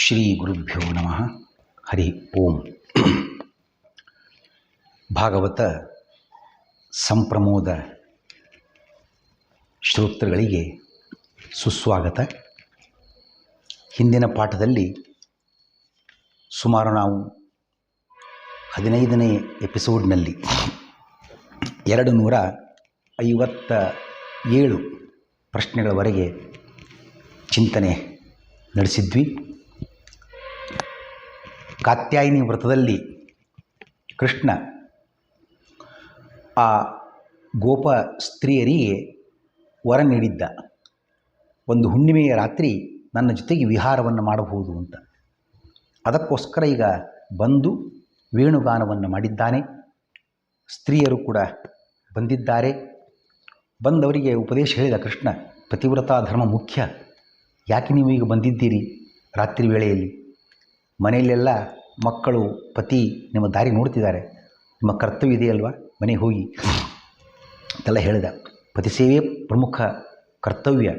ಶ್ರೀ ಗುರುಭ್ಯೋ ನಮಃ. ಹರಿ ಓಂ. ಭಾಗವತ ಸಂಪ್ರಮೋದ ಶ್ರೋತೃಗಳಿಗೆ ಸುಸ್ವಾಗತ. ಹಿಂದಿನ ಪಾಠದಲ್ಲಿ ಸುಮಾರು ನಾವು 15ನೇ ಎಪಿಸೋಡ್ನಲ್ಲಿ 257 ಪ್ರಶ್ನೆಗಳವರೆಗೆ ಚಿಂತನೆ ನಡೆಸಿದ್ವಿ. ಕಾತ್ಯಾಯಿನಿ ವ್ರತದಲ್ಲಿ ಕೃಷ್ಣ ಆ ಗೋಪ ಸ್ತ್ರೀಯರಿಗೆ ವರ ನೀಡಿದ್ದ, ಒಂದು ಹುಣ್ಣಿಮೆಯ ರಾತ್ರಿ ನನ್ನ ಜೊತೆಗೆ ವಿಹಾರವನ್ನು ಮಾಡಬಹುದು ಅಂತ. ಅದಕ್ಕೋಸ್ಕರ ಈಗ ಬಂದು ವೇಣುಗಾನವನ್ನು ಮಾಡಿದ್ದಾನೆ. ಸ್ತ್ರೀಯರು ಕೂಡ ಬಂದಿದ್ದಾರೆ. ಬಂದವರಿಗೆ ಉಪದೇಶ ಹೇಳಿದ ಕೃಷ್ಣ, ಪತಿವ್ರತಾ ಧರ್ಮ ಮುಖ್ಯ. ಯಾಕೆ ನೀವು ಈಗ ಬಂದಿದ್ದೀರಿ ರಾತ್ರಿ ವೇಳೆಯಲ್ಲಿ? ಮನೆಯಲ್ಲೆಲ್ಲ ಮಕ್ಕಳು, ಪತಿ ನಿಮ್ಮ ದಾರಿ ನೋಡ್ತಿದ್ದಾರೆ. ನಿಮ್ಮ ಕರ್ತವ್ಯ ಇದೆಯಲ್ವ, ಮನೆಗೆ ಹೋಗಿ ಅಂತೆಲ್ಲ ಹೇಳಿದ. ಪತಿ ಸೇವೆ ಪ್ರಮುಖ ಕರ್ತವ್ಯ.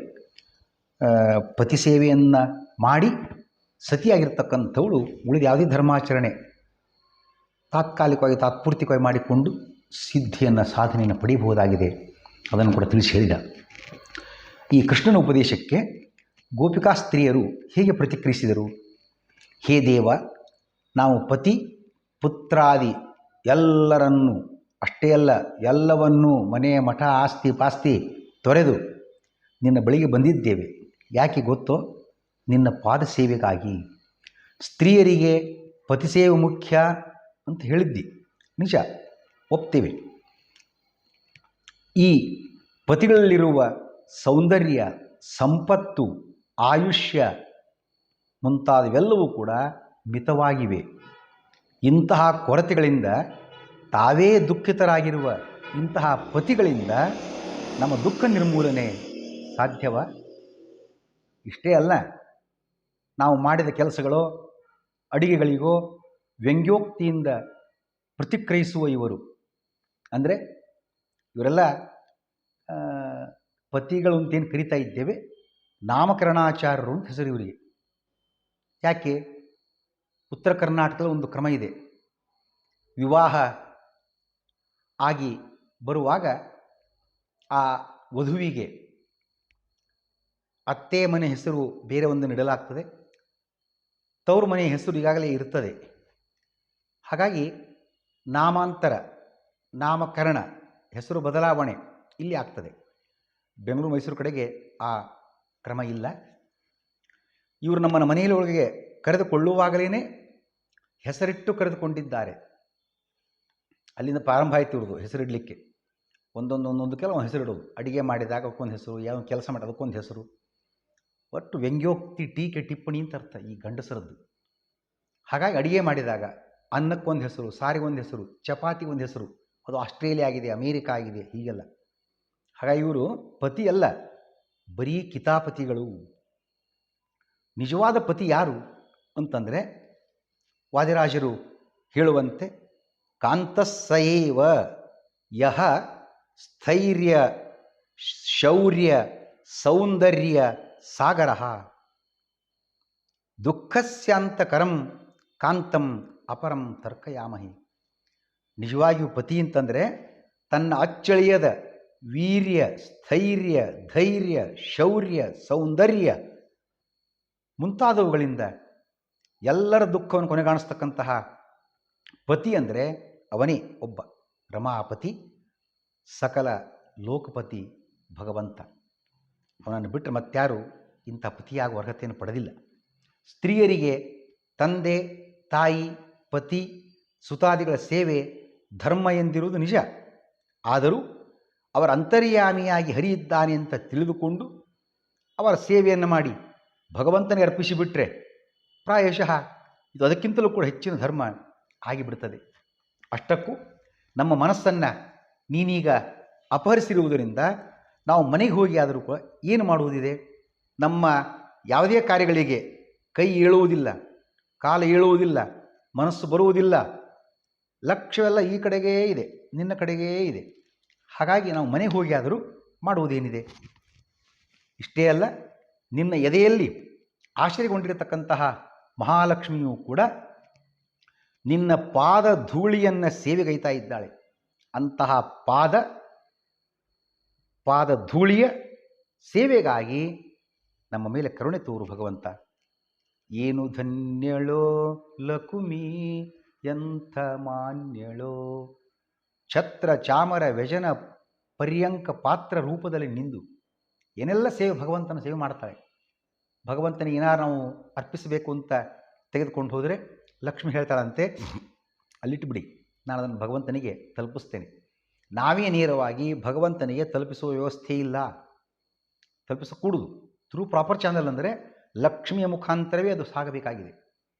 ಪತಿ ಸೇವೆಯನ್ನು ಮಾಡಿ ಸತಿಯಾಗಿರ್ತಕ್ಕಂಥವಳು ಉಳಿದ ಯಾವುದೇ ಧರ್ಮಾಚರಣೆ ತಾತ್ಕಾಲಿಕವಾಗಿ ತಾತ್ಪೂರ್ತಿಕವಾಗಿ ಮಾಡಿಕೊಂಡು ಸಿದ್ಧಿಯನ್ನು, ಸಾಧನೆಯನ್ನು ಪಡೆಯಬಹುದಾಗಿದೆ. ಅದನ್ನು ಕೂಡ ತಿಳಿಸಿ ಹೇಳಿದ. ಈ ಕೃಷ್ಣನ ಉಪದೇಶಕ್ಕೆ ಗೋಪಿಕಾ ಸ್ತ್ರೀಯರು ಹೇಗೆ ಪ್ರತಿಕ್ರಿಯಿಸಿದರು? ಹೇ ದೇವ, ನಾವು ಪತಿ ಪುತ್ರಾದಿ ಎಲ್ಲರನ್ನೂ, ಅಷ್ಟೇ ಅಲ್ಲ ಎಲ್ಲವನ್ನೂ, ಮನೆ ಮಠ ಆಸ್ತಿ ಪಾಸ್ತಿ ತೊರೆದು ನಿನ್ನ ಬಳಿಗೆ ಬಂದಿದ್ದೇವೆ. ಯಾಕೆ ಗೊತ್ತೋ? ನಿನ್ನ ಪಾದ ಸೇವೆಗಾಗಿ. ಸ್ತ್ರೀಯರಿಗೆ ಪತಿ ಸೇವೆ ಮುಖ್ಯ ಅಂತ ಹೇಳಿದ್ದಿ, ನಿಜ, ಒಪ್ತೇವೆ. ಈ ಪತಿಗಳಲ್ಲಿರುವ ಸೌಂದರ್ಯ, ಸಂಪತ್ತು, ಆಯುಷ್ಯ ಮುಂತಾದವೆಲ್ಲವೂ ಕೂಡ ಮಿತವಾಗಿವೆ. ಇಂತಹ ಕೊರತೆಗಳಿಂದ ತಾವೇ ದುಃಖಿತರಾಗಿರುವ ಇಂತಹ ಪತಿಗಳಿಂದ ನಮ್ಮ ದುಃಖ ನಿರ್ಮೂಲನೆ ಸಾಧ್ಯವ? ಇಷ್ಟೇ ಅಲ್ಲ, ನಾವು ಮಾಡಿದ ಕೆಲಸಗಳೋ ಅಡಿಗೆಗಳಿಗೋ ವ್ಯಂಗ್ಯೋಕ್ತಿಯಿಂದ ಪ್ರತಿಕ್ರಿಯಿಸುವ ಇವರು, ಅಂದರೆ ಇವರೆಲ್ಲ ಪತಿಗಳು ಅಂತೇನು ಕರಿತಾ ಇದ್ದೇವೆ, ನಾಮಕರಣಾಚಾರ್ಯರು ಅಂತ ಹೆಸರು ಇವರಿಗೆ. ಯಾಕೆ? ಉತ್ತರ ಕರ್ನಾಟಕದಲ್ಲಿ ಒಂದು ಕ್ರಮ ಇದೆ. ವಿವಾಹ ಆಗಿ ಬರುವಾಗ ಆ ವಧುವಿಗೆ ಅತ್ತೆ ಮನೆ ಹೆಸರು ಬೇರೆ ಒಂದು ನೀಡಲಾಗ್ತದೆ, ತವರು ಮನೆಯ ಹೆಸರು ಈಗಾಗಲೇ ಇರ್ತದೆ. ಹಾಗಾಗಿ ನಾಮಾಂತರ, ನಾಮಕರಣ, ಹೆಸರು ಬದಲಾವಣೆ ಇಲ್ಲಿ ಆಗ್ತದೆ. ಬೆಂಗಳೂರು ಮೈಸೂರು ಕಡೆಗೆ ಆ ಕ್ರಮ ಇಲ್ಲ. ಇವರು ನಮ್ಮನ್ನು ಮನೆಯೊಳಗೆ ಕರೆದುಕೊಳ್ಳುವಾಗಲೇ ಹೆಸರಿಟ್ಟು ಕರೆದುಕೊಂಡಿದ್ದಾರೆ. ಅಲ್ಲಿಂದ ಪ್ರಾರಂಭ ಆಯಿತು ಇವ್ರದ್ದು ಹೆಸರಿಡಲಿಕ್ಕೆ. ಒಂದೊಂದು ಕೆಲವು ಹೆಸರಿಡೋದು. ಅಡಿಗೆ ಮಾಡಿದಾಗ ಅದಕ್ಕೊಂದು ಹೆಸರು, ಯಾವ ಕೆಲಸ ಮಾಡಿ ಅದಕ್ಕೊಂದು ಹೆಸರು. ಒಟ್ಟು ವ್ಯಂಗ್ಯೋಕ್ತಿ, ಟೀಕೆ, ಟಿಪ್ಪಣಿ ಅಂತ ಅರ್ಥ ಈ ಗಂಡಸರದ್ದು. ಹಾಗಾಗಿ ಅಡಿಗೆ ಮಾಡಿದಾಗ ಅನ್ನಕ್ಕೊಂದು ಹೆಸರು, ಸಾರಿಗೊಂದು ಹೆಸರು, ಚಪಾತಿಗೊಂದು ಹೆಸರು. ಅದು ಆಸ್ಟ್ರೇಲಿಯಾ ಆಗಿದೆ, ಅಮೇರಿಕಾ ಆಗಿದೆ, ಹೀಗೆಲ್ಲ. ಹಾಗಾಗಿ ಇವರು ಪತಿ ಅಲ್ಲ, ಬರೀ ಕಿತಾಪತಿಗಳು. ನಿಜವಾದ ಪತಿ ಯಾರು ಅಂತಂದರೆ, ವಾದಿರಾಜರು ಹೇಳುವಂತೆ, ಕಾಂತಸ್ಸಯೇವ ಯಹ ಸ್ಥೈರ್ಯ ಶೌರ್ಯ ಸೌಂದರ್ಯ ಸಾಗರ ದುಃಖಸ್ಯಾಂತಕರಂ ಕಾಂತಂ ಅಪರಂ ತರ್ಕಯಾಮಹಿ. ನಿಜವಾಗಿಯೂ ಪತಿ ಅಂತಂದರೆ ತನ್ನ ಅಚ್ಚಳಿಯದ ವೀರ್ಯ, ಸ್ಥೈರ್ಯ, ಧೈರ್ಯ, ಶೌರ್ಯ, ಸೌಂದರ್ಯ ಮುಂತಾದವುಗಳಿಂದ ಎಲ್ಲರ ದುಃಖವನ್ನು ಕೊನೆಗಾಣಿಸ್ತಕ್ಕಂತಹ ಪತಿ ಅಂದರೆ ಅವನೇ ಒಬ್ಬ ರಮಾಪತಿ, ಸಕಲ ಲೋಕಪತಿ ಭಗವಂತ. ಅವನನ್ನು ಬಿಟ್ಟರೆ ಮತ್ತಾರು ಇಂಥ ಪತಿಯಾಗುವ ಅರ್ಹತೆಯನ್ನು ಪಡೆದಿಲ್ಲ. ಸ್ತ್ರೀಯರಿಗೆ ತಂದೆ, ತಾಯಿ, ಪತಿ, ಸುತಾದಿಗಳ ಸೇವೆ ಧರ್ಮ ಎಂದಿರುವುದು ನಿಜ. ಆದರೂ ಅವರ ಅಂತರ್ಯಾಮಿಯಾಗಿ ಹರಿಯಿದ್ದಾನೆ ಅಂತ ತಿಳಿದುಕೊಂಡು ಅವರ ಸೇವೆಯನ್ನು ಮಾಡಿ ಭಗವಂತನಿಗೆ ಅರ್ಪಿಸಿಬಿಟ್ರೆ ಪ್ರಾಯಶಃ ಇದು ಅದಕ್ಕಿಂತಲೂ ಕೂಡ ಹೆಚ್ಚಿನ ಧರ್ಮ ಆಗಿಬಿಡ್ತದೆ. ಅಷ್ಟಕ್ಕೂ ನಮ್ಮ ಮನಸ್ಸನ್ನು ನೀನೀಗ ಅಪಹರಿಸಿರುವುದರಿಂದ ನಾವು ಮನೆಗೆ ಹೋಗಿ ಆದರೂ ಕೂಡ ಏನು ಮಾಡುವುದಿದೆ? ನಮ್ಮ ಯಾವುದೇ ಕಾರ್ಯಗಳಿಗೆ ಕೈ ಏಳುವುದಿಲ್ಲ, ಕಾಲ ಏಳುವುದಿಲ್ಲ, ಮನಸ್ಸು ಬರುವುದಿಲ್ಲ. ಲಕ್ಷ್ಯವೆಲ್ಲ ಈ ಕಡೆಗೇ ಇದೆ, ನಿನ್ನ ಕಡೆಗೇ ಇದೆ. ಹಾಗಾಗಿ ನಾವು ಮನೆಗೆ ಹೋಗಿ ಆದರೂ ಮಾಡುವುದೇನಿದೆ? ಇಷ್ಟೇ ಅಲ್ಲ, ನಿನ್ನ ಎದೆಯಲ್ಲಿ ಆಶ್ರಯಗೊಂಡಿರತಕ್ಕಂತಹ ಮಹಾಲಕ್ಷ್ಮಿಯೂ ಕೂಡ ನಿನ್ನ ಪಾದ ಧೂಳಿಯನ್ನು ಸೇವೆಗೈತಾ ಇದ್ದಾಳೆ. ಅಂತಹ ಪಾದ ಧೂಳಿಯ ಸೇವೆಗಾಗಿ ನಮ್ಮ ಮೇಲೆ ಕರುಣೆ ತೋರು ಭಗವಂತ. ಏನು ಧನ್ಯಳೋ ಲಕುಮಿ, ಎಂಥ ಮಾನ್ಯಳೋ, ಛತ್ರ ಚಾಮರ ವ್ಯಜನ ಪರ್ಯಂಕ ಪಾತ್ರ ರೂಪದಲ್ಲಿ ನಿಂದು ಏನೆಲ್ಲ ಸೇವೆ ಭಗವಂತನ ಸೇವೆ ಮಾಡ್ತಾಳೆ. ಭಗವಂತನಿಗೆ ಏನಾರು ನಾವು ಅರ್ಪಿಸಬೇಕು ಅಂತ ತೆಗೆದುಕೊಂಡು ಹೋದರೆ ಲಕ್ಷ್ಮಿ ಹೇಳ್ತಾಳಂತೆ, ಅಲ್ಲಿಟ್ಟುಬಿಡಿ, ನಾನು ಅದನ್ನು ಭಗವಂತನಿಗೆ ತಲುಪಿಸ್ತೇನೆ. ನಾವೇ ನೇರವಾಗಿ ಭಗವಂತನಿಗೆ ತಲುಪಿಸುವ ವ್ಯವಸ್ಥೆ ಇಲ್ಲ, ತಲುಪಿಸಕೂಡುದು. ಥ್ರೂ ಪ್ರಾಪರ್ ಚಾನಲ್ ಅಂದರೆ ಲಕ್ಷ್ಮಿಯ ಮುಖಾಂತರವೇ ಅದು ಸಾಗಬೇಕಾಗಿದೆ.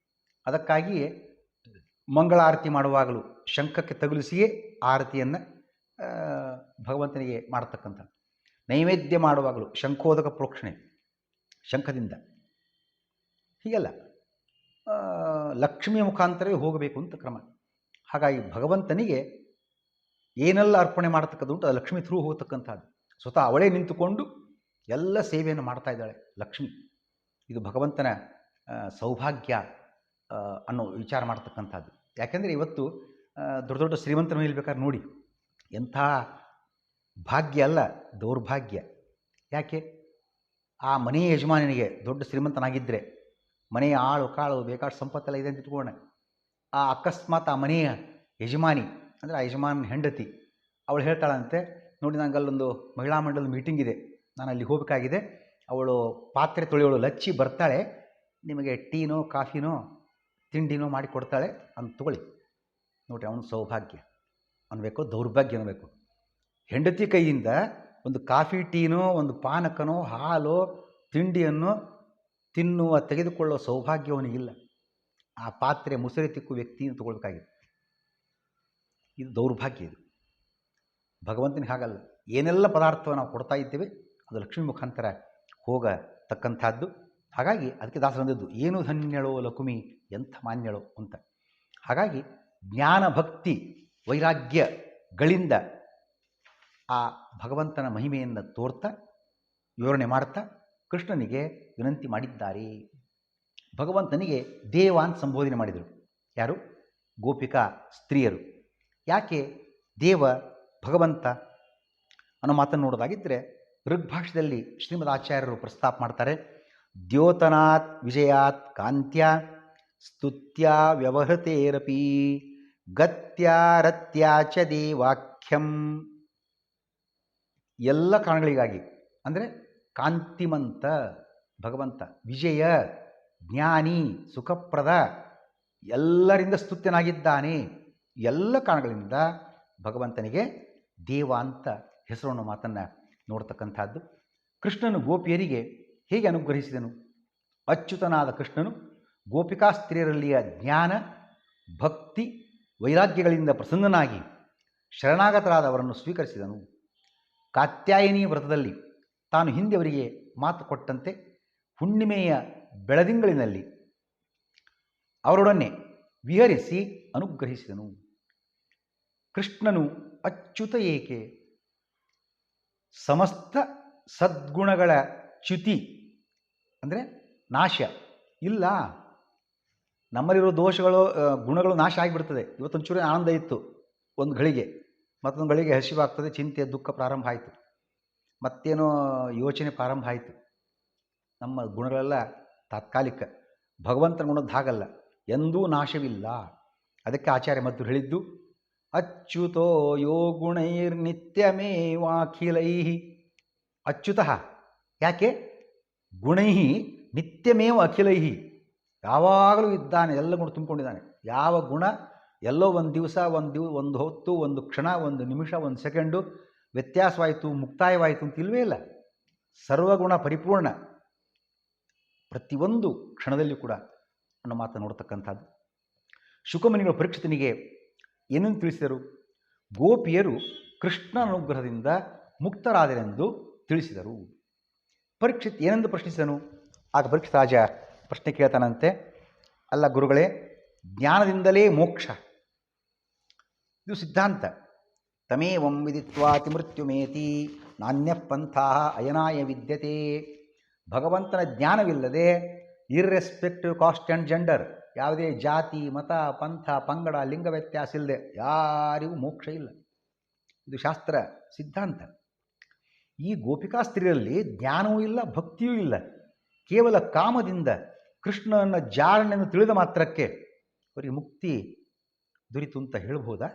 ಅದಕ್ಕಾಗಿಯೇ ಮಂಗಳಾರತಿ ಮಾಡುವಾಗಲೂ ಶಂಖಕ್ಕೆ ತಗುಲಿಸಿಯೇ ಆರತಿಯನ್ನು ಭಗವಂತನಿಗೆ ಮಾಡತಕ್ಕಂಥ. ನೈವೇದ್ಯ ಮಾಡುವಾಗಲೂ ಶಂಖೋದಕ ಪ್ರೋಕ್ಷಣೆ ಶಂಖದಿಂದ. ಹೀಗೆಲ್ಲ ಲಕ್ಷ್ಮಿಯ ಮುಖಾಂತರವೇ ಹೋಗಬೇಕು ಅಂತ ಕ್ರಮ. ಹಾಗಾಗಿ ಭಗವಂತನಿಗೆ ಏನೆಲ್ಲ ಅರ್ಪಣೆ ಮಾಡತಕ್ಕಂಥದ್ದು ಅದು ಲಕ್ಷ್ಮಿ ಥ್ರೂ ಹೋಗತಕ್ಕಂಥದ್ದು. ಸ್ವತಃ ಅವಳೇ ನಿಂತುಕೊಂಡು ಎಲ್ಲ ಸೇವೆಯನ್ನು ಮಾಡ್ತಾ ಇದ್ದಾಳೆ ಲಕ್ಷ್ಮಿ. ಇದು ಭಗವಂತನ ಸೌಭಾಗ್ಯ ಅನ್ನೋ ವಿಚಾರ ಮಾಡ್ತಕ್ಕಂಥದ್ದು. ಯಾಕೆಂದರೆ ಇವತ್ತು ದೊಡ್ಡ ದೊಡ್ಡ ಶ್ರೀಮಂತರ ಮೇಲೆ ಬೇಕಾದ್ರೆ ನೋಡಿ, ಎಂಥ ಭಾಗ್ಯ ಅಲ್ಲ, ದೌರ್ಭಾಗ್ಯ. ಯಾಕೆ? ಆ ಮನೆಯ ಯಜಮಾನಿನಿಗೆ ದೊಡ್ಡ ಶ್ರೀಮಂತನಾಗಿದ್ದರೆ, ಮನೆಯ ಆಳು ಕಾಳು ಬೇಕಾದ ಸಂಪತ್ತೆಲ್ಲ ಇದೆ ಅಂತ ಇಟ್ಕೊಳ್ಳೋಣ, ಆ ಅಕಸ್ಮಾತ್ ಆ ಮನೆಯ ಯಜಮಾನಿ ಅಂದರೆ ಆ ಯಜಮಾನ್ ಹೆಂಡತಿ ಅವಳು ಹೇಳ್ತಾಳಂತೆ, ನೋಡಿ ನನಗಲ್ಲೊಂದು ಮಹಿಳಾ ಮಂಡಲದ ಮೀಟಿಂಗ್ ಇದೆ, ನಾನು ಅಲ್ಲಿ ಹೋಗಬೇಕಾಗಿದೆ, ಅವಳು ಪಾತ್ರೆ ತೊಳೆಯೋಳು ಲಚ್ಚಿ ಬರ್ತಾಳೆ, ನಿಮಗೆ ಟೀನೋ ಕಾಫಿನೋ ತಿಂಡಿನೋ ಮಾಡಿ ಕೊಡ್ತಾಳೆ ಅಂತ ತಗೊಳ್ಳಿ. ನೋಡಿರಿ, ಅವನು ಸೌಭಾಗ್ಯ ಅನ್ನಬೇಕು, ದೌರ್ಭಾಗ್ಯ ಅನ್ನಬೇಕು. ಹೆಂಡತಿ ಕೈಯಿಂದ ಒಂದು ಕಾಫಿ ಟೀನೋ ಒಂದು ಪಾನಕನೋ ಹಾಲೋ ತಿಂಡಿಯನ್ನು ತಿನ್ನುವ ತೆಗೆದುಕೊಳ್ಳುವ ಸೌಭಾಗ್ಯ ಅವನಿಗಿಲ್ಲ. ಆ ಪಾತ್ರೆ ಮುಸುರೆ ತಿಕ್ಕು ವ್ಯಕ್ತಿಯನ್ನು ತಗೊಳ್ಬೇಕಾಗಿದೆ. ಇದು ದೌರ್ಭಾಗ್ಯ. ಇದು ಭಗವಂತನಿಗೆ ಹಾಗಲ್ಲ. ಏನೆಲ್ಲ ಪದಾರ್ಥವನ್ನು ನಾವು ಕೊಡ್ತಾ ಇದ್ದೇವೆ ಅದು ಲಕ್ಷ್ಮೀ ಮುಖಾಂತರ ಹೋಗತಕ್ಕಂಥದ್ದು. ಹಾಗಾಗಿ ಅದಕ್ಕೆ ದಾಸರು ಅಂದದ್ದು ಏನು ಧನ್ಯಳೋ ಲಕುಮಿ, ಎಂಥ ಮಾನ್ಯಳೋ ಅಂತ. ಹಾಗಾಗಿ ಜ್ಞಾನ ಭಕ್ತಿ ವೈರಾಗ್ಯಗಳಿಂದ ಆ ಭಗವಂತನ ಮಹಿಮೆಯನ್ನು ತೋರ್ತಾ ವಿವರಣೆ ಮಾಡ್ತಾ ಕೃಷ್ಣನಿಗೆ ವಿನಂತಿ ಮಾಡಿದ್ದಾರೆ. ಭಗವಂತನಿಗೆ ದೇವ ಅಂತ ಸಂಬೋಧನೆ ಮಾಡಿದರು. ಯಾರು? ಗೋಪಿಕಾ ಸ್ತ್ರೀಯರು. ಯಾಕೆ ದೇವ ಭಗವಂತ ಅನ್ನೋ ಮಾತನ್ನು ನೋಡೋದಾಗಿದ್ದರೆ ಋಗ್ಭಾಷೆಯಲ್ಲಿ ಶ್ರೀಮದ್ ಆಚಾರ್ಯರು ಪ್ರಸ್ತಾಪ ಮಾಡ್ತಾರೆ. ದ್ಯೋತನಾತ್ ವಿಜಯಾತ್ ಕಾಂತ್ಯ ಸ್ತುತ್ಯ ವ್ಯವಹೃತೇರಪಿ ಗತ್ಯಾರತ್ಯಾ ಚ ದೇವಾಖ್ಯಂ. ಎಲ್ಲ ಕಾರಣಗಳಿಗಾಗಿ ಅಂದರೆ ಕಾಂತಿಮಂತ ಭಗವಂತ, ವಿಜಯ, ಜ್ಞಾನಿ, ಸುಖಪ್ರದ, ಎಲ್ಲರಿಂದ ಸ್ತುತ್ಯನಾಗಿದ್ದಾನೆ. ಎಲ್ಲ ಕಾರಣಗಳಿಂದ ಭಗವಂತನಿಗೆ ದೇವ ಅಂತ ಹೆಸರನ್ನು ಮಾತನ್ನು ನೋಡ್ತಕ್ಕಂಥದ್ದು. ಕೃಷ್ಣನು ಗೋಪಿಯರಿಗೆ ಹೇಗೆ ಅನುಗ್ರಹಿಸಿದನು? ಅಚ್ಯುತನಾದ ಕೃಷ್ಣನು ಗೋಪಿಕಾ ಸ್ತ್ರೀಯರಲ್ಲಿಯ ಜ್ಞಾನ ಭಕ್ತಿ ವೈರಾಗ್ಯಗಳಿಂದ ಪ್ರಸನ್ನನಾಗಿ ಶರಣಾಗತರಾದವರನ್ನು ಸ್ವೀಕರಿಸಿದನು. ಕಾತ್ಯಾಯನಿ ವ್ರತದಲ್ಲಿ ತಾನು ಹಿಂದೆ ಅವರಿಗೆ ಮಾತು ಕೊಟ್ಟಂತೆ ಹುಣ್ಣಿಮೆಯ ಬೆಳದಿಂಗಳಿನಲ್ಲಿ ಅವರೊಡನೆ ವಿಹರಿಸಿ ಅನುಗ್ರಹಿಸಿದನು. ಕೃಷ್ಣನು ಅಚ್ಯುತ ಏಕೆ? ಸಮಸ್ತ ಸದ್ಗುಣಗಳ ಚ್ಯುತಿ ಅಂದರೆ ನಾಶ ಇಲ್ಲ. ನಮ್ಮಲ್ಲಿರೋ ದೋಷಗಳು ಗುಣಗಳು ನಾಶ ಆಗಿಬಿಡ್ತದೆ. ಇವತ್ತೊಂಚೂರು ಆನಂದ ಇತ್ತು ಒಂದು ಗಳಿಗೆ, ಮತ್ತೊಂದು ಗಳಿಗೆ ಹಸಿವಾಗ್ತದೆ, ಚಿಂತೆ ದುಃಖ ಪ್ರಾರಂಭ ಆಯಿತು, ಮತ್ತೇನೋ ಯೋಚನೆ ಪ್ರಾರಂಭ ಆಯಿತು. ನಮ್ಮ ಗುಣಗಳೆಲ್ಲ ತಾತ್ಕಾಲಿಕ. ಭಗವಂತನ ಗುಣದ್ದು ಹಾಗಲ್ಲ, ಎಂದೂ ನಾಶವಿಲ್ಲ. ಅದಕ್ಕೆ ಆಚಾರ್ಯ ಮತ್ತು ಹೇಳಿದ್ದು ಅಚ್ಯುತೋ ಯೋ ಗುಣೈರ್ನಿತ್ಯಮೇವಾಖಿಲೈ. ಅಚ್ಯುತಃ ಯಾಕೆ? ಗುಣೈ ನಿತ್ಯಮೇವ ಅಖಿಲೈ, ಯಾವಾಗಲೂ ಇದ್ದಾನೆ, ಎಲ್ಲ ಗುಣ ತುಂಬಿಕೊಂಡಿದ್ದಾನೆ. ಯಾವ ಗುಣ ಎಲ್ಲೋ ಒಂದು ದಿವಸ ಒಂದು ಹೊತ್ತು ಒಂದು ಕ್ಷಣ ಒಂದು ನಿಮಿಷ ಒಂದು ಸೆಕೆಂಡು ವ್ಯತ್ಯಾಸವಾಯಿತು ಮುಕ್ತಾಯವಾಯಿತು ಅಂತ ಇಲ್ಲವೇ ಇಲ್ಲ. ಸರ್ವಗುಣ ಪರಿಪೂರ್ಣ ಪ್ರತಿಯೊಂದು ಕ್ಷಣದಲ್ಲಿಯೂ ಕೂಡ ಅನ್ನೋ ಮಾತನ್ನು ನೋಡ್ತಕ್ಕಂಥದ್ದು. ಶುಕಮುನಿಗಳು ಪರೀಕ್ಷಿತನಿಗೆ ಏನನ್ನು ತಿಳಿಸಿದರು? ಗೋಪಿಯರು ಕೃಷ್ಣನ ಅನುಗ್ರಹದಿಂದ ಮುಕ್ತರಾದರೆಂದು ತಿಳಿಸಿದರು. ಪರೀಕ್ಷಿತ್ ಏನೆಂದು ಪ್ರಶ್ನಿಸಿದನು? ಆಗ ಪರೀಕ್ಷಿತ ರಾಜ ಪ್ರಶ್ನೆ ಕೇಳ್ತಾನಂತೆ, ಅಲ್ಲ ಗುರುಗಳೇ, ಜ್ಞಾನದಿಂದಲೇ ಮೋಕ್ಷ ಇದು ಸಿದ್ಧಾಂತ. ತಮೇವಂ ವಿದಿತ್ವಾತಿ ಮೃತ್ಯುಮೇತಿ ನಾಣ್ಯ ಪಂಥಾ ಅಯನಾಯ ವಿದ್ಯತೆ. ಭಗವಂತನ ಜ್ಞಾನವಿಲ್ಲದೆ ಇರ್ರೆಸ್ಪೆಕ್ಟಿವ್ ಕಾಸ್ಟ್ ಆ್ಯಂಡ್ ಜೆಂಡರ್, ಯಾವುದೇ ಜಾತಿ ಮತ ಪಂಥ ಪಂಗಡ ಲಿಂಗ ವ್ಯತ್ಯಾಸ ಇಲ್ಲದೆ ಯಾರಿಗೂ ಮೋಕ್ಷ ಇಲ್ಲ. ಇದು ಶಾಸ್ತ್ರ ಸಿದ್ಧಾಂತ. ಈ ಗೋಪಿಕಾ ಸ್ತ್ರೀಯರಲ್ಲಿ ಜ್ಞಾನವೂ ಇಲ್ಲ, ಭಕ್ತಿಯೂ ಇಲ್ಲ. ಕೇವಲ ಕಾಮದಿಂದ ಕೃಷ್ಣನ ಜಾರನೆಯನ್ನು ತಿಳಿದ ಮಾತ್ರಕ್ಕೆ ಅವರಿಗೆ ಮುಕ್ತಿ ದೊರೀತು ಅಂತ ಹೇಳ್ಬೋದಾ?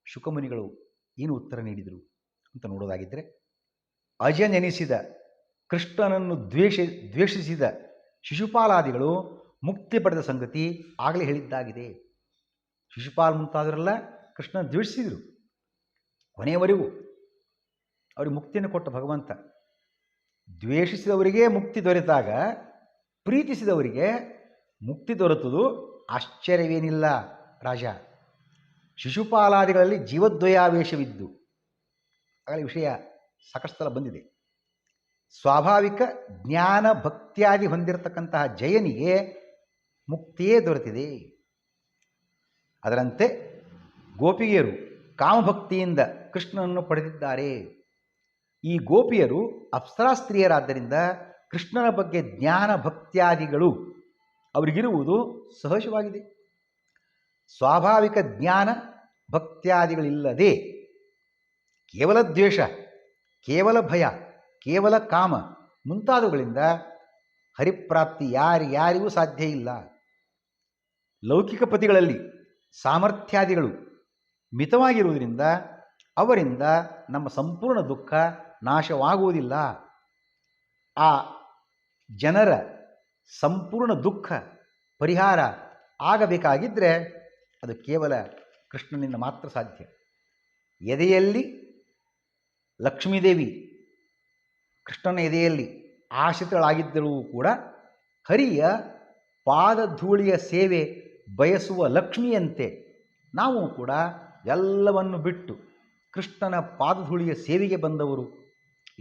ಶುಕಮುನಿಗಳು ಏನು ಉತ್ತರ ನೀಡಿದರು ಅಂತ ನೋಡೋದಾಗಿದ್ದರೆ, ಅಜನೆನಿಸಿದ ಕೃಷ್ಣನನ್ನು ದ್ವೇಷಿಸಿದ ಶಿಶುಪಾಲಾದಿಗಳು ಮುಕ್ತಿ ಪಡೆದ ಸಂಗತಿ ಆಗಲೇ ಹೇಳಿದ್ದಾಗಿದೆ. ಶಿಶುಪಾಲ್ ಮುಂತಾದವರೆಲ್ಲ ಕೃಷ್ಣನ ದ್ವೇಷಿಸಿದರು. ಕೊನೆಯವರೆಗೂ ಅವರಿಗೆ ಮುಕ್ತಿಯನ್ನು ಕೊಟ್ಟ ಭಗವಂತ. ದ್ವೇಷಿಸಿದವರಿಗೆ ಮುಕ್ತಿ ದೊರೆತಾಗ ಪ್ರೀತಿಸಿದವರಿಗೆ ಮುಕ್ತಿ ದೊರೆತುದು ಆಶ್ಚರ್ಯವೇನಿಲ್ಲ ರಾಜ. ಶಿಶುಪಾಲಾದಿಗಳಲ್ಲಿ ಜೀವದ್ವಯಾವೇಶವಿದ್ದು ಆಗಲೇ ವಿಷಯ ಸಾಕಷ್ಟು ಸಲ ಬಂದಿದೆ. ಸ್ವಾಭಾವಿಕ ಜ್ಞಾನ ಭಕ್ತಿಯಾದಿ ಹೊಂದಿರತಕ್ಕಂತಹ ಜಯನಿಗೆ ಮುಕ್ತಿಯೇ ದೊರೆತಿದೆ. ಅದರಂತೆ ಗೋಪಿಗೆಯರು ಕಾಮಭಕ್ತಿಯಿಂದ ಕೃಷ್ಣನನ್ನು ಪಡೆದಿದ್ದಾರೆ. ಈ ಗೋಪಿಯರು ಅಪ್ಸರಾ ಸ್ತ್ರೀಯರಾದ್ದರಿಂದ ಕೃಷ್ಣನ ಬಗ್ಗೆ ಜ್ಞಾನ ಭಕ್ತ್ಯಾದಿಗಳು ಅವರಿಗಿರುವುದು ಸಹಜವಾಗಿದೆ. ಸ್ವಾಭಾವಿಕ ಜ್ಞಾನ ಭಕ್ತ್ಯಾದಿಗಳಿಲ್ಲದೆ ಕೇವಲ ದ್ವೇಷ, ಕೇವಲ ಭಯ, ಕೇವಲ ಕಾಮ ಮುಂತಾದವುಗಳಿಂದ ಹರಿಪ್ರಾಪ್ತಿ ಯಾರಿಗೂ ಸಾಧ್ಯ ಇಲ್ಲ. ಲೌಕಿಕ ಪತಿಗಳಲ್ಲಿ ಸಾಮರ್ಥ್ಯಾದಿಗಳು ಮಿತವಾಗಿರುವುದರಿಂದ ಅವರಿಂದ ನಮ್ಮ ಸಂಪೂರ್ಣ ದುಃಖ ನಾಶವಾಗುವುದಿಲ್ಲ. ಆ ಜನರ ಸಂಪೂರ್ಣ ದುಃಖ ಪರಿಹಾರ ಆಗಬೇಕಾಗಿದ್ದರೆ ಅದು ಕೇವಲ ಕೃಷ್ಣನಿಂದ ಮಾತ್ರ ಸಾಧ್ಯ. ಎದೆಯಲ್ಲಿ ಲಕ್ಷ್ಮೀದೇವಿ ಕೃಷ್ಣನ ಎದೆಯಲ್ಲಿ ಆಶ್ರಿತಳಾಗಿದ್ದರೂ ಕೂಡ ಹರಿಯ ಪಾದಧೂಳಿಯ ಸೇವೆ ಬಯಸುವ ಲಕ್ಷ್ಮಿಯಂತೆ ನಾವು ಕೂಡ ಎಲ್ಲವನ್ನು ಬಿಟ್ಟು ಕೃಷ್ಣನ ಪಾದಧೂಳಿಯ ಸೇವೆಗೆ ಬಂದವರು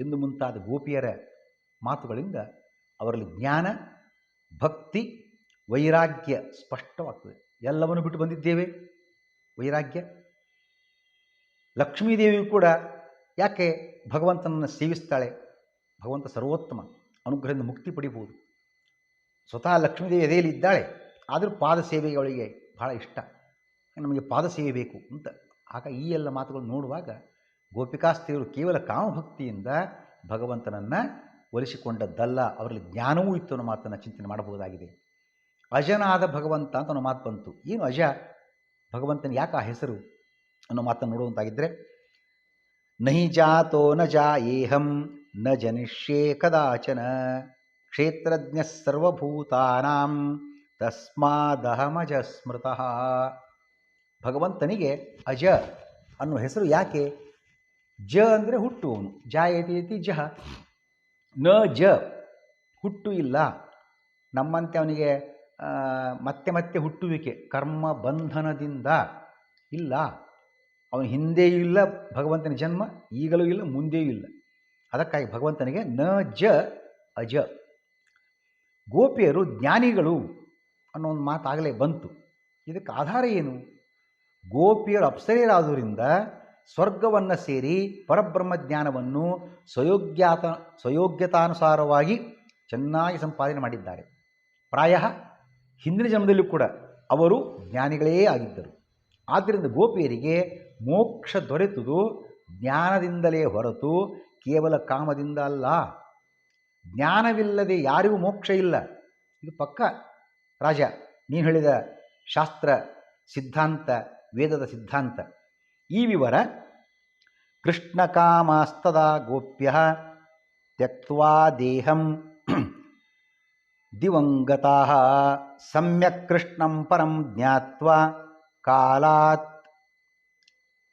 ಎಂದು ಮುಂತಾದ ಗೋಪಿಯರ ಮಾತುಗಳಿಂದ ಅವರಲ್ಲಿ ಜ್ಞಾನ ಭಕ್ತಿ ವೈರಾಗ್ಯ ಸ್ಪಷ್ಟವಾಗ್ತದೆ. ಎಲ್ಲವನ್ನು ಬಿಟ್ಟು ಬಂದಿದ್ದೇವೆ, ವೈರಾಗ್ಯ. ಲಕ್ಷ್ಮೀದೇವಿಯು ಕೂಡ ಯಾಕೆ ಭಗವಂತನನ್ನು ಸೇವಿಸ್ತಾಳೆ? ಭಗವಂತ ಸರ್ವೋತ್ತಮ, ಅನುಗ್ರಹದಿಂದ ಮುಕ್ತಿ ಪಡಿಬೋದು. ಸ್ವತಃ ಲಕ್ಷ್ಮೀದೇವಿ ಎದೆಯಲ್ಲಿ ಇದ್ದಾಳೆ, ಆದರೂ ಪಾದ ಸೇವೆಗೆ ಅವಳಿಗೆ ಬಹಳ ಇಷ್ಟ. ನಮಗೆ ಪಾದ ಸೇವೆ ಬೇಕು ಅಂತ. ಆಗ ಈ ಎಲ್ಲ ಮಾತುಗಳು ನೋಡುವಾಗ ಗೋಪಿಕಾಸ್ತ್ರೀಯರು ಕೇವಲ ಕಾಮಭಕ್ತಿಯಿಂದ ಭಗವಂತನನ್ನು ಒಲಿಸಿಕೊಂಡದ್ದಲ್ಲ, ಅವರಲ್ಲಿ ಜ್ಞಾನವೂ ಇತ್ತು ಅನ್ನೋ ಮಾತನ್ನು ಚಿಂತನೆ ಮಾಡಬಹುದಾಗಿದೆ. ಅಜನಾದ ಭಗವಂತ ಅಂತ ಅನ್ನೋ ಮಾತು ಬಂತು. ಏನು ಅಜ? ಭಗವಂತನ ಯಾಕೆ ಆ ಹೆಸರು ಅನ್ನೋ ಮಾತನ್ನು ನೋಡುವಂತಾಗಿದ್ದರೆ, ನಹಿ ಜಾತೋ ನ ಜಾಯೇಹಂ ನ ಜನಿಷ್ಯೇ ಕದಾಚನ ಕ್ಷೇತ್ರಜ್ಞ ಸರ್ವಭೂತಾನಾಂ ತಸ್ಮಾದಹಮಜ ಸ್ಮೃತಃ. ಭಗವಂತನಿಗೆ ಅಜ ಅನ್ನೋ ಹೆಸರು ಯಾಕೆ? ಜ ಅಂದರೆ ಹುಟ್ಟುವವನು, ಜಾಯತಿ ಜಹ. ನ ಜ ಹುಟ್ಟು ಇಲ್ಲ. ನಮ್ಮಂತೆ ಅವನಿಗೆ ಮತ್ತೆ ಮತ್ತೆ ಹುಟ್ಟುವಿಕೆ ಕರ್ಮ ಬಂಧನದಿಂದ ಇಲ್ಲ. ಅವನ ಹಿಂದೆಯೂ ಇಲ್ಲ ಭಗವಂತನ ಜನ್ಮ, ಈಗಲೂ ಇಲ್ಲ, ಮುಂದೆಯೂ ಇಲ್ಲ. ಅದಕ್ಕಾಗಿ ಭಗವಂತನಿಗೆ ನ ಜ ಅಜ. ಗೋಪಿಯರು ಜ್ಞಾನಿಗಳು ಅನ್ನೋ ಒಂದು ಮಾತಾಗಲೇ ಬಂತು. ಇದಕ್ಕೆ ಆಧಾರ ಏನು? ಗೋಪಿಯರು ಅಪ್ಸರೆಯರಾದುದರಿಂದ ಸ್ವರ್ಗವನ್ನು ಸೇರಿ ಪರಬ್ರಹ್ಮ ಜ್ಞಾನವನ್ನು ಸ್ವಯೋಗ್ಯತಾನುಸಾರವಾಗಿ ಚೆನ್ನಾಗಿ ಸಂಪಾದನೆ ಮಾಡಿದ್ದಾರೆ. ಪ್ರಾಯ ಹಿಂದಿನ ಜನ್ಮದಲ್ಲೂ ಕೂಡ ಅವರು ಜ್ಞಾನಿಗಳೇ ಆಗಿದ್ದರು. ಆದ್ದರಿಂದ ಗೋಪಿಯರಿಗೆ ಮೋಕ್ಷ ದೊರೆತುದು ಜ್ಞಾನದಿಂದಲೇ ಹೊರತು ಕೇವಲ ಕಾಮದಿಂದ ಅಲ್ಲ. ಜ್ಞಾನವಿಲ್ಲದೆ ಯಾರಿಗೂ ಮೋಕ್ಷ ಇಲ್ಲ. ಇದು ಪಕ್ಕ ರಾಜ, ನೀನು ಹೇಳಿದ ಶಾಸ್ತ್ರ ಸಿದ್ಧಾಂತ, ವೇದದ ಸಿದ್ಧಾಂತ. ಈ ವಿವರ ಕೃಷ್ಣ ಕಾಮಸ್ತದಾ ಗೋಪ್ಯ ತ್ಯಕ್ತ್ವಾ ದೇಹಂ ದಿವಂಗತಾ ಸಮ್ಯಕ್ ಕೃಷ್ಣಂ ಪರಂ ಜ್ಞಾತ್ವಾ ಕಾಲಾತ್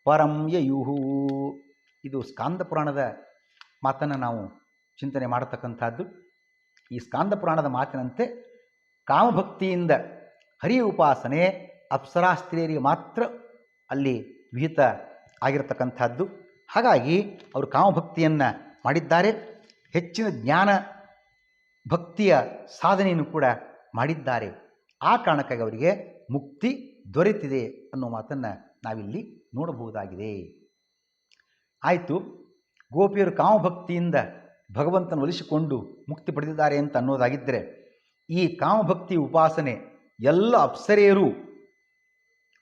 ಪರಂ ಯಯುಹು. ಇದು ಸ್ಕಾಂದ ಪುರಾಣದ ಮಾತನ್ನು ನಾವು ಚಿಂತನೆ ಮಾಡತಕ್ಕಂಥದ್ದು. ಈ ಸ್ಕಾಂದ ಪುರಾಣದ ಮಾತಿನಂತೆ ಕಾಮಭಕ್ತಿಯಿಂದ ಹರಿಯ ಉಪಾಸನೆ ಅಪ್ಸರಾ ಸ್ತ್ರೀಯರಿಗೆ ಮಾತ್ರ ಅಲ್ಲಿ ವಿಹಿತ ಆಗಿರತಕ್ಕಂಥದ್ದು. ಹಾಗಾಗಿ ಅವರು ಕಾಮಭಕ್ತಿಯನ್ನು ಮಾಡಿದ್ದಾರೆ. ಹೆಚ್ಚಿನ ಜ್ಞಾನ ಭಕ್ತಿಯ ಸಾಧನೆಯನ್ನು ಕೂಡ ಮಾಡಿದ್ದಾರೆ. ಆ ಕಾರಣಕ್ಕಾಗಿ ಅವರಿಗೆ ಮುಕ್ತಿ ದೊರೆತಿದೆ ಅನ್ನೋ ಮಾತನ್ನು ನಾವಿಲ್ಲಿ ನೋಡಬಹುದಾಗಿದೆ. ಆಯಿತು, ಗೋಪಿಯರು ಕಾಮಭಕ್ತಿಯಿಂದ ಭಗವಂತನ ಒಲಿಸಿಕೊಂಡು ಮುಕ್ತಿ ಪಡೆದಿದ್ದಾರೆ ಅಂತ ಅನ್ನೋದಾಗಿದ್ದರೆ, ಈ ಕಾಮಭಕ್ತಿ ಉಪಾಸನೆ ಎಲ್ಲ ಅಪ್ಸರೆಯರು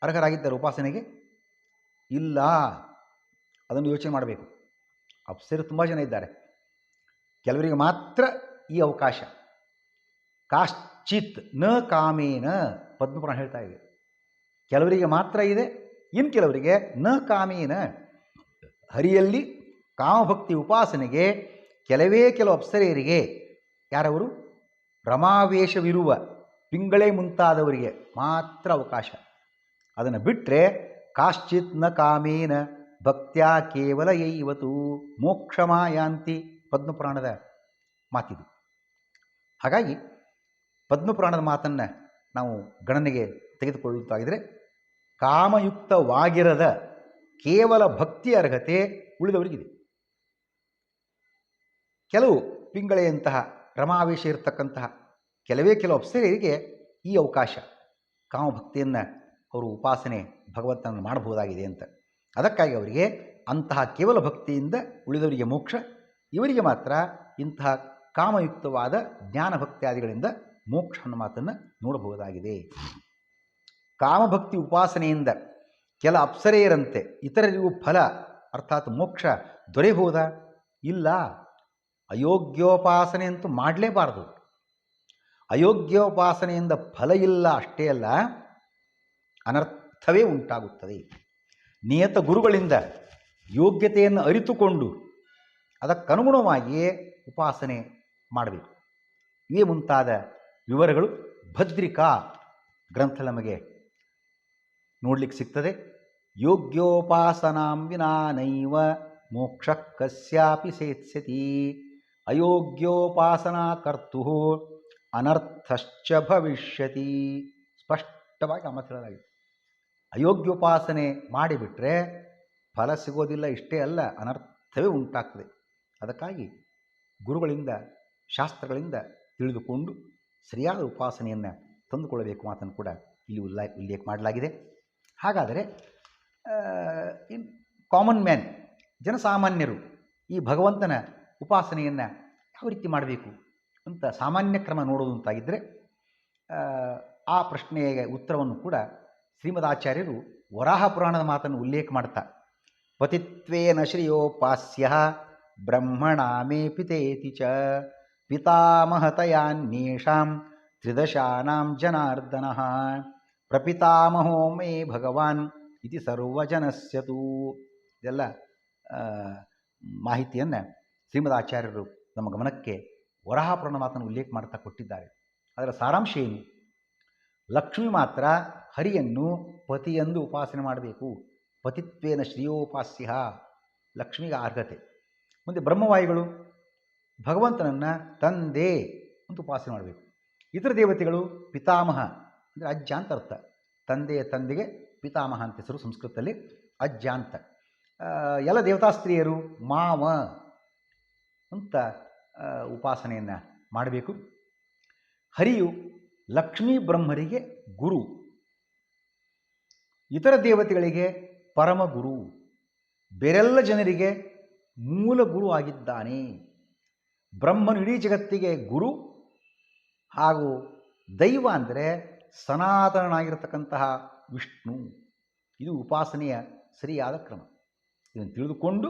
ಅರ್ಹರಾಗಿದ್ದಾರೆ ಉಪಾಸನೆಗೆ? ಇಲ್ಲ. ಅದನ್ನು ಯೋಚನೆ ಮಾಡಬೇಕು. ಅಪ್ಸರು ತುಂಬ ಜನ ಇದ್ದಾರೆ, ಕೆಲವರಿಗೆ ಮಾತ್ರ ಈ ಅವಕಾಶ. ಕಾಶ್ಚಿತ್ ನ ಕಾಮೇನ ಪದ್ಮಪುರಾಣ ಹೇಳ್ತಾ ಇದೆ. ಕೆಲವರಿಗೆ ಮಾತ್ರ ಇದೆ, ಇನ್ನು ಕೆಲವರಿಗೆ ನ ಕಾಮೇನ. ಹರಿಯಲ್ಲಿ ಕಾಮಭಕ್ತಿ ಉಪಾಸನೆಗೆ ಕೆಲವು ಅಪ್ಸರೆಯರಿಗೆ, ಯಾರವರು? ರಮಾವೇಶವಿರುವ ಪಿಂಗಳೆ ಮುಂತಾದವರಿಗೆ ಮಾತ್ರ ಅವಕಾಶ. ಅದನ್ನು ಬಿಟ್ಟರೆ ಕಾಶ್ಚಿತ್ ನ ಕಾಮೇನ ಭಕ್ತ್ಯಾ ಕೇವಲ ಯೈವತು ಮೋಕ್ಷಮಾಯಾಂತಿ ಪದ್ಮಪುರಾಣದ ಮಾತಿದು. ಹಾಗಾಗಿ ಪದ್ಮಪುರಾಣದ ಮಾತನ್ನು ನಾವು ಗಣನೆಗೆ ತೆಗೆದುಕೊಳ್ಳುತ್ತಾಗಿದ್ದರೆ, ಕಾಮಯುಕ್ತವಾಗಿರದ ಕೇವಲ ಭಕ್ತಿ ಅರ್ಹತೆ ಉಳಿದವರಿಗಿದೆ. ಕೆಲವು ಪಿಂಗಳೆಯಂತಹ ರಮಾವೇಶ ಇರತಕ್ಕಂತಹ ಕೆಲವು ಅಪ್ಸರೆಯರಿಗೆ ಈ ಅವಕಾಶ, ಕಾಮಭಕ್ತಿಯನ್ನು ಅವರು ಉಪಾಸನೆ ಭಗವಂತನನ್ನು ಮಾಡಬಹುದಾಗಿದೆ ಅಂತ. ಅದಕ್ಕಾಗಿ ಅವರಿಗೆ ಅಂತಹ ಕೇವಲ ಭಕ್ತಿಯಿಂದ ಉಳಿದವರಿಗೆ ಮೋಕ್ಷ, ಇವರಿಗೆ ಮಾತ್ರ ಇಂತಹ ಕಾಮಯುಕ್ತವಾದ ಜ್ಞಾನಭಕ್ತಿಯಾದಿಗಳಿಂದ ಮೋಕ್ಷ ಅನ್ನೋ ಮಾತನ್ನು ನೋಡಬಹುದಾಗಿದೆ. ಕಾಮಭಕ್ತಿ ಉಪಾಸನೆಯಿಂದ ಕೆಲ ಅಪ್ಸರೆಯರಂತೆ ಇತರರಿಗೂ ಫಲ ಅರ್ಥಾತ್ ಮೋಕ್ಷ ದೊರೆಯಬಹುದಾ? ಇಲ್ಲ. ಅಯೋಗ್ಯೋಪಾಸನೆ ಅಂತೂ ಮಾಡಲೇಬಾರದು. ಅಯೋಗ್ಯೋಪಾಸನೆಯಿಂದ ಫಲ ಇಲ್ಲ, ಅಷ್ಟೇ ಅಲ್ಲ, ಅನರ್ಥವೇ ಉಂಟಾಗುತ್ತದೆ. ನಿಯತ ಗುರುಗಳಿಂದ ಯೋಗ್ಯತೆಯನ್ನು ಅರಿತುಕೊಂಡು ಅದಕ್ಕನುಗುಣವಾಗಿಯೇ ಉಪಾಸನೆ ಮಾಡಬೇಕು. ಇವೇ ಮುಂತಾದ ವಿವರಗಳು ಭದ್ರಿಕಾ ಗ್ರಂಥ ನಮಗೆ ನೋಡಲಿಕ್ಕೆ ಸಿಗ್ತದೆ. ಯೋಗ್ಯೋಪಾಸನಾಂ ವಿನಾ ನೈವ ಮೋಕ್ಷ ಕಸ್ಯಾಪಿ ಸೇತ್ಸ್ಯತಿ ಅಯೋಗ್ಯೋಪಾಸನಾ ಕರ್ತು ಅನರ್ಥಶ್ಚ ಭವಿಷ್ಯತಿ. ಸ್ಪಷ್ಟವಾಗಿ ಆ ಮಾತು ಹೇಳಲಾಗಿದೆ. ಅಯೋಗ್ಯೋಪಾಸನೆ ಮಾಡಿಬಿಟ್ರೆ ಫಲ ಸಿಗೋದಿಲ್ಲ, ಇಷ್ಟೇ ಅಲ್ಲ, ಅನರ್ಥವೇ ಉಂಟಾಗ್ತದೆ. ಅದಕ್ಕಾಗಿ ಗುರುಗಳಿಂದ ಶಾಸ್ತ್ರಗಳಿಂದ ತಿಳಿದುಕೊಂಡು ಸರಿಯಾದ ಉಪಾಸನೆಯನ್ನು ತಂದುಕೊಳ್ಳಬೇಕು ಮಾತನ್ನು ಕೂಡ ಇಲ್ಲಿ ಉಲ್ಲೇಖ ಮಾಡಲಾಗಿದೆ. ಹಾಗಾದರೆ ಕಾಮನ್ ಮ್ಯಾನ್, ಜನಸಾಮಾನ್ಯರು ಈ ಭಗವಂತನ ಉಪಾಸನೆಯನ್ನು ಯಾವ ರೀತಿ ಮಾಡಬೇಕು ಅಂತ ಸಾಮಾನ್ಯ ಕ್ರಮ ನೋಡೋದು ಅಂತಾಗಿದ್ದರೆ, ಆ ಪ್ರಶ್ನೆಯ ಉತ್ತರವನ್ನು ಕೂಡ ಶ್ರೀಮದಾಚಾರ್ಯರು ವರಾಹ ಪುರಾಣದ ಮಾತನ್ನು ಉಲ್ಲೇಖ ಮಾಡ್ತಾ, ಪತಿತ್ವೇನ ಶ್ರೇಯೋಪಾಸ್ಯ ಬ್ರಹ್ಮಣಾಮೇ ಪಿತೇತಿ ಚ ಪಿತಾಮಹತಯಾನ್ಯೇಷಾಂ ತ್ರಿದಶಾನಾಂ ಜನಾರ್ದನಃ ಪ್ರಪಿತಾಮಹೋ ಮೇ ಭಗವಾನ್ ಇತಿ ಸರ್ವಜನಸ್ಯತು. ಇದೆಲ್ಲ ಮಾಹಿತಿಯನ್ನು ಶ್ರೀಮದಾಚಾರ್ಯರು ನಮ್ಮ ಗಮನಕ್ಕೆ ವರಾಹ ಪುರಾಣ ಮಾತನ್ನು ಉಲ್ಲೇಖ ಮಾಡ್ತಾ ಕೊಟ್ಟಿದ್ದಾರೆ. ಅದರ ಸಾರಾಂಶ ಏನು? ಲಕ್ಷ್ಮಿ ಮಾತ್ರ ಹರಿಯನ್ನು ಪತಿಯೆಂದು ಉಪಾಸನೆ ಮಾಡಬೇಕು. ಪತಿತ್ವೇನ ಶ್ರೇಯೋಪಾಸ್ಯ, ಲಕ್ಷ್ಮಿಗೆ ಅರ್ಹತೆ. ಮುಂದೆ ಬ್ರಹ್ಮವಾಯುಗಳು ಭಗವಂತನನ್ನು ತಂದೆ ಅಂತ ಉಪಾಸನೆ ಮಾಡಬೇಕು. ಇತರ ದೇವತೆಗಳು ಪಿತಾಮಹ ಅಂದರೆ ಅಜ್ಜ ಅಂತ ಅರ್ಥ. ತಂದೆಯ ತಂದೆಗೆ ಪಿತಾಮಹ ಅಂತ ಹೆಸರು ಸಂಸ್ಕೃತದಲ್ಲಿ, ಅಜ್ಜ ಅಂತ. ಎಲ್ಲ ದೇವತಾಸ್ತ್ರೀಯರು ಮಾವ ಅಂತ ಉಪಾಸನೆಯನ್ನು ಮಾಡಬೇಕು. ಹರಿಯು ಲಕ್ಷ್ಮೀ ಬ್ರಹ್ಮರಿಗೆ ಗುರು, ಇತರ ದೇವತೆಗಳಿಗೆ ಪರಮ ಗುರು, ಬೇರೆಲ್ಲ ಜನರಿಗೆ ಮೂಲ ಗುರು ಆಗಿದ್ದಾನೆ. ಬ್ರಹ್ಮನು ಇಡೀ ಜಗತ್ತಿಗೆ ಗುರು, ಹಾಗೂ ದೈವ ಅಂದರೆ ಸನಾತನನಾಗಿರತಕ್ಕಂತಹ ವಿಷ್ಣು. ಇದು ಉಪಾಸನೆಯ ಸರಿಯಾದ ಕ್ರಮ. ಇದನ್ನು ತಿಳಿದುಕೊಂಡು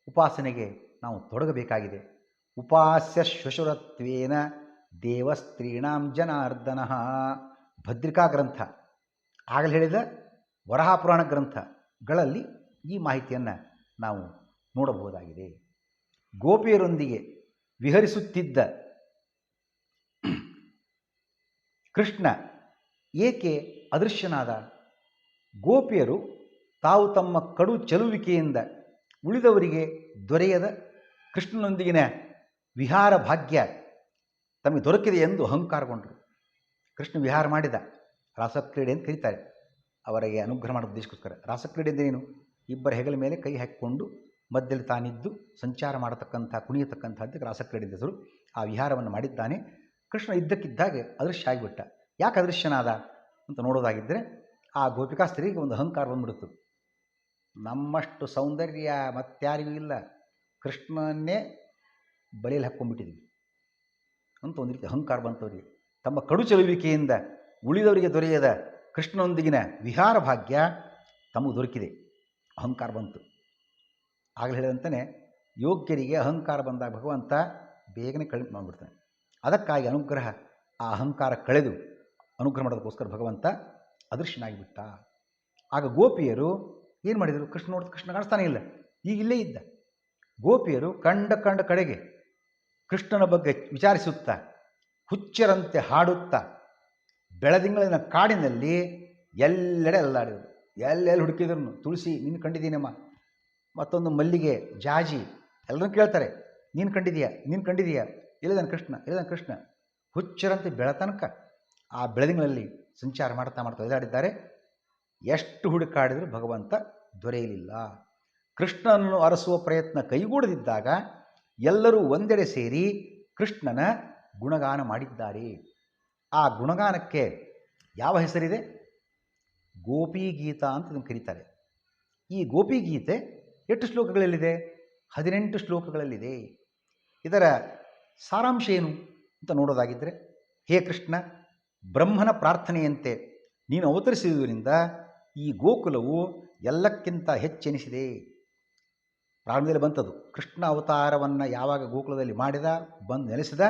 ಉಪಾಸನೆಗೆ ನಾವು ತೊಡಗಬೇಕಾಗಿದೆ. ಉಪಾಸ್ಯ ಶ್ವಶುರತ್ವೇನ ದೇವಸ್ತ್ರೀಣಾಂ ಜನಾರ್ದನಃ ಭದ್ರಿಕಾ ಗ್ರಂಥ, ಆಗಲೇ ಹೇಳಿದ ವರಾಹ ಪುರಾಣ ಗ್ರಂಥಗಳಲ್ಲಿ ಈ ಮಾಹಿತಿಯನ್ನು ನಾವು ನೋಡಬಹುದಾಗಿದೆ. ಗೋಪಿಯರೊಂದಿಗೆ ವಿಹರಿಸುತ್ತಿದ್ದ ಕೃಷ್ಣ ಏಕೆ ಅದೃಶ್ಯನಾದ? ಗೋಪಿಯರು ತಾವು ತಮ್ಮ ಕಡು ಚೆಲುವಿಕೆಯಿಂದ ಉಳಿದವರಿಗೆ ದೊರೆಯದ ಕೃಷ್ಣನೊಂದಿಗಿನ ವಿಹಾರ ಭಾಗ್ಯ ತಮಗೆ ದೊರಕಿದೆ ಎಂದು ಅಹಂಕಾರಗೊಂಡರು. ಕೃಷ್ಣ ವಿಹಾರ ಮಾಡಿದ, ರಾಸಕ್ರೀಡೆ ಅಂತ ಕರೀತಾರೆ. ಅವರಿಗೆ ಅನುಗ್ರಹ ಮಾಡೋ ಉದ್ದೇಶಕ್ಕೋಸ್ಕರ. ರಾಸಕ್ರೀಡೆ ಅಂದ್ರೇನು? ಇಬ್ಬರ ಹೆಗಲ ಮೇಲೆ ಕೈ ಹಾಕಿಕೊಂಡು ಮಧ್ಯದಲ್ಲಿ ತಾನಿದ್ದು ಸಂಚಾರ ಮಾಡತಕ್ಕಂಥ, ಕುಣಿಯತಕ್ಕಂಥದ್ದು ರಾಸಕ್ರೀಡೆ ಹೆಸರು. ಆ ವಿಹಾರವನ್ನು ಮಾಡಿದ್ದಾನೆ. ಕೃಷ್ಣ ಇದ್ದಕ್ಕಿದ್ದಾಗೆ ಅದೃಶ್ಯ ಆಗಿಬಿಟ್ಟ. ಯಾಕೆ ಅದೃಶ್ಯನಾದ ಅಂತ ನೋಡೋದಾಗಿದ್ದರೆ, ಆ ಗೋಪಿಕಾ ಸ್ತ್ರೀಗೆ ಒಂದು ಅಹಂಕಾರ ಬಂದ್ಬಿಡ್ತು. ನಮ್ಮಷ್ಟು ಸೌಂದರ್ಯ ಮತ್ತಾರಿಗೂ ಇಲ್ಲ, ಕೃಷ್ಣನ್ನೇ ಬಳಿಯಲ್ಲಿ ಹಾಕ್ಕೊಂಡ್ಬಿಟ್ಟಿದ್ವಿ, ಅಂತ ಒಂದು ರೀತಿ ಅಹಂಕಾರ ಬಂತವರಿಗೆ. ತಮ್ಮ ಕಡು ಚೆಲುವಿಕೆಯಿಂದ ಉಳಿದವರಿಗೆ ದೊರೆಯದ ಕೃಷ್ಣನೊಂದಿಗಿನ ವಿಹಾರ ಭಾಗ್ಯ ತಮಗೆ ದೊರಕಿದೆ. ಅಹಂಕಾರ ಬಂತು. ಆಗಲೇ ಹೇಳಿದಂತೆಯೇ ಯೋಗ್ಯರಿಗೆ ಅಹಂಕಾರ ಬಂದಾಗ ಭಗವಂತ ಬೇಗನೆ ಕಡಿಮೆ ಮಾಡಿಬಿಡ್ತಾನೆ. ಅದಕ್ಕಾಗಿ ಅನುಗ್ರಹ, ಆ ಅಹಂಕಾರ ಕಳೆದು ಅನುಗ್ರಹ ಮಾಡೋದಕ್ಕೋಸ್ಕರ ಭಗವಂತ ಅದೃಶ್ಯನಾಗಿಬಿಟ್ಟ. ಆಗ ಗೋಪಿಯರು ಏನು ಮಾಡಿದರು? ಕೃಷ್ಣ ನೋಡಿದ ಕೃಷ್ಣ ಕಾಣಿಸ್ತಾನೆ ಇಲ್ಲ, ಈಗ ಇಲ್ಲೇ ಇದ್ದ. ಗೋಪಿಯರು ಕಂಡ ಕಡೆಗೆ ಕೃಷ್ಣನ ಬಗ್ಗೆ ವಿಚಾರಿಸುತ್ತಾ, ಹುಚ್ಚರಂತೆ ಹಾಡುತ್ತಾ, ಬೆಳದಿಂಗಳಿನ ಕಾಡಿನಲ್ಲಿ ಎಲ್ಲೆಡೆ ಅಲ್ಲಾಡಿದರು. ಎಲ್ಲೆಲ್ಲಿ ಹುಡುಕಿದ್ರು ತುಳಸಿ ನೀನು ಕಂಡಿದ್ದೀನಮ್ಮ, ಮತ್ತೊಂದು ಮಲ್ಲಿಗೆ, ಜಾಜಿ, ಎಲ್ಲರೂ ಕೇಳ್ತಾರೆ ನೀನು ಕಂಡಿದೀಯಾ, ಎಲ್ಲಿದ್ದಾನೆ ಕೃಷ್ಣ. ಹುಚ್ಚರಂತೆ ಬೆಳತನಕ ಆ ಬೆಳದಿಂಗಳಲ್ಲಿ ಸಂಚಾರ ಮಾಡ್ತಾ ಒದ್ದಾಡಿದ್ದಾರೆ. ಎಷ್ಟು ಹುಡುಕಾಡಿದರೂ ಭಗವಂತ ದೊರೆಯಲಿಲ್ಲ. ಕೃಷ್ಣನನ್ನು ಅರಸುವ ಪ್ರಯತ್ನ ಕೈಗೂಡದಿದ್ದಾಗ ಎಲ್ಲರೂ ಒಂದೆಡೆ ಸೇರಿ ಕೃಷ್ಣನ ಗುಣಗಾನ ಮಾಡಿದ್ದಾರೆ. ಆ ಗುಣಗಾನಕ್ಕೆ ಯಾವ ಹೆಸರಿದೆ? ಗೋಪಿಗೀತ ಅಂತ ಇದನ್ನು ಕರೀತಾರೆ. ಈ ಗೋಪಿಗೀತೆ ಎಷ್ಟು ಶ್ಲೋಕಗಳಲ್ಲಿದೆ? 18 ಶ್ಲೋಕಗಳಲ್ಲಿದೆ. ಇದರ ಸಾರಾಂಶ ಏನು ಅಂತ ನೋಡೋದಾಗಿದ್ದರೆ, ಹೇ ಕೃಷ್ಣ, ಬ್ರಹ್ಮನ ಪ್ರಾರ್ಥನೆಯಂತೆ ನೀನು ಅವತರಿಸಿದುದರಿಂದ ಈ ಗೋಕುಲವು ಎಲ್ಲಕ್ಕಿಂತ ಹೆಚ್ಚೆನಿಸಿದೆ. ಪ್ರಾರಂಭದಲ್ಲಿ ಬಂತದು. ಕೃಷ್ಣ ಅವತಾರವನ್ನು ಯಾವಾಗ ಗೋಕುಲದಲ್ಲಿ ಮಾಡಿದ, ಬಂದು ನೆಲೆಸಿದ,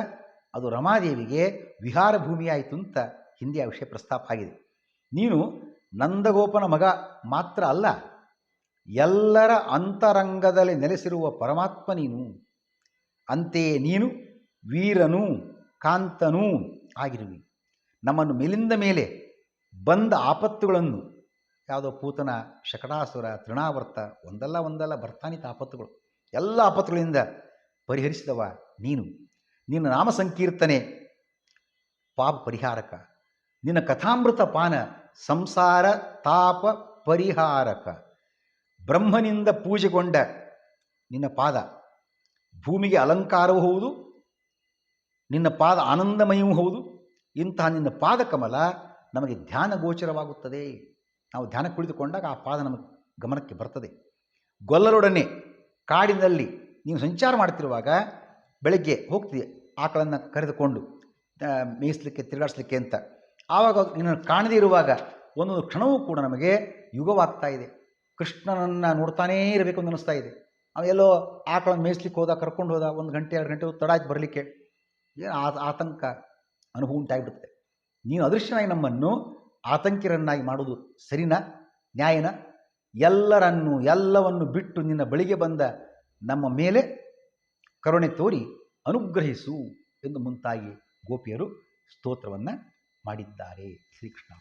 ಅದು ರಮಾದೇವಿಗೆ ವಿಹಾರ ಭೂಮಿಯಾಯಿತು ಅಂತ ಹಿಂದೆ ಆ ವಿಷಯ ಪ್ರಸ್ತಾಪ ಆಗಿದೆ. ನೀನು ನಂದಗೋಪನ ಮಗ ಮಾತ್ರ ಅಲ್ಲ, ಎಲ್ಲರ ಅಂತರಂಗದಲ್ಲಿ ನೆಲೆಸಿರುವ ಪರಮಾತ್ಮ ನೀನು. ಅಂತೆಯೇ ನೀನು ವೀರನೂ ಕಾಂತನೂ ಆಗಿರುವಿ. ನಮ್ಮನ್ನು ಮೇಲಿಂದ ಮೇಲೆ ಬಂದ ಆಪತ್ತುಗಳನ್ನು, ಯಾವುದೋ ಪೂತನ, ಶಕಟಾಸುರ, ತೃಣಾವರ್ತ, ಒಂದಲ್ಲ ಬರ್ತಾನಿತ ಆಪತ್ತುಗಳು, ಎಲ್ಲ ಆಪತ್ತುಗಳಿಂದ ಪರಿಹರಿಸಿದವ ನೀನು. ನಿನ್ನ ನಾಮ ಸಂಕೀರ್ತನೆ ಪಾಪ ಪರಿಹಾರಕ, ನಿನ್ನ ಕಥಾಮೃತ ಪಾನ ಸಂಸಾರ ತಾಪ ಪರಿಹಾರಕ. ಬ್ರಹ್ಮನಿಂದ ಪೂಜೆಗೊಂಡ ನಿನ್ನ ಪಾದ ಭೂಮಿಗೆ ಅಲಂಕಾರವೂ ಹೌದು, ನಿನ್ನ ಪಾದ ಆನಂದಮಯವೂ ಹೌದು. ಇಂತಹ ನಿನ್ನ ಪಾದ ಕಮಲ ನಮಗೆ ಧ್ಯಾನ ಗೋಚರವಾಗುತ್ತದೆ. ನಾವು ಧ್ಯಾನ ಕುಳಿತುಕೊಂಡಾಗ ಆ ಪಾದ ನಮ್ಮ ಗಮನಕ್ಕೆ ಬರ್ತದೆ. ಗೊಲ್ಲರೊಡನೆ ಕಾಡಿನಲ್ಲಿ ನೀವು ಸಂಚಾರ ಮಾಡ್ತಿರುವಾಗ, ಬೆಳಗ್ಗೆ ಹೋಗ್ತೀವಿ ಆಕಳನ್ನು ಕರೆದುಕೊಂಡು ಮೇಯಿಸಲಿಕ್ಕೆ, ತಿರುಗಾಡಿಸ್ಲಿಕ್ಕೆ ಅಂತ, ಆವಾಗ ನಿನ್ನನ್ನು ಕಾಣದೇ ಇರುವಾಗ ಒಂದೊಂದು ಕ್ಷಣವೂ ಕೂಡ ನಮಗೆ ಯುಗವಾಗ್ತಾ ಇದೆ. ಕೃಷ್ಣನನ್ನು ನೋಡ್ತಾನೇ ಇರಬೇಕು ಅಂತ ಅನ್ನಿಸ್ತಾ ಇದೆ. ಅವೆಲ್ಲೋ ಆಕಳನ್ನು ಮೇಯಿಸ್ಲಿಕ್ಕೆ ಹೋದ, ಕರ್ಕೊಂಡು ಹೋದ, 1 ಗಂಟೆ 2 ಗಂಟೆ ತಡ ಆಯ್ತು ಬರಲಿಕ್ಕೆ, ಏನು ಆತಂಕ ಅನುಭವ ಉಂಟಾಗಿಬಿಡುತ್ತೆ. ನೀನು ಅದೃಶ್ಯನಾಗಿ ನಮ್ಮನ್ನು ಆತಂಕಿರನ್ನಾಗಿ ಮಾಡುವುದು ಸರಿನಾ, ನ್ಯಾಯನ? ಎಲ್ಲವನ್ನು ಬಿಟ್ಟು ನಿನ್ನ ಬಳಿಗೆ ಬಂದ ನಮ್ಮ ಮೇಲೆ ಕರುಣೆ ತೋರಿ ಅನುಗ್ರಹಿಸು ಎಂದು ಮುಂತಾಗಿ ಗೋಪಿಯರು ಸ್ತೋತ್ರವನ್ನು ಮಾಡಿದ್ದಾರೆ. ಶ್ರೀಕೃಷ್ಣ.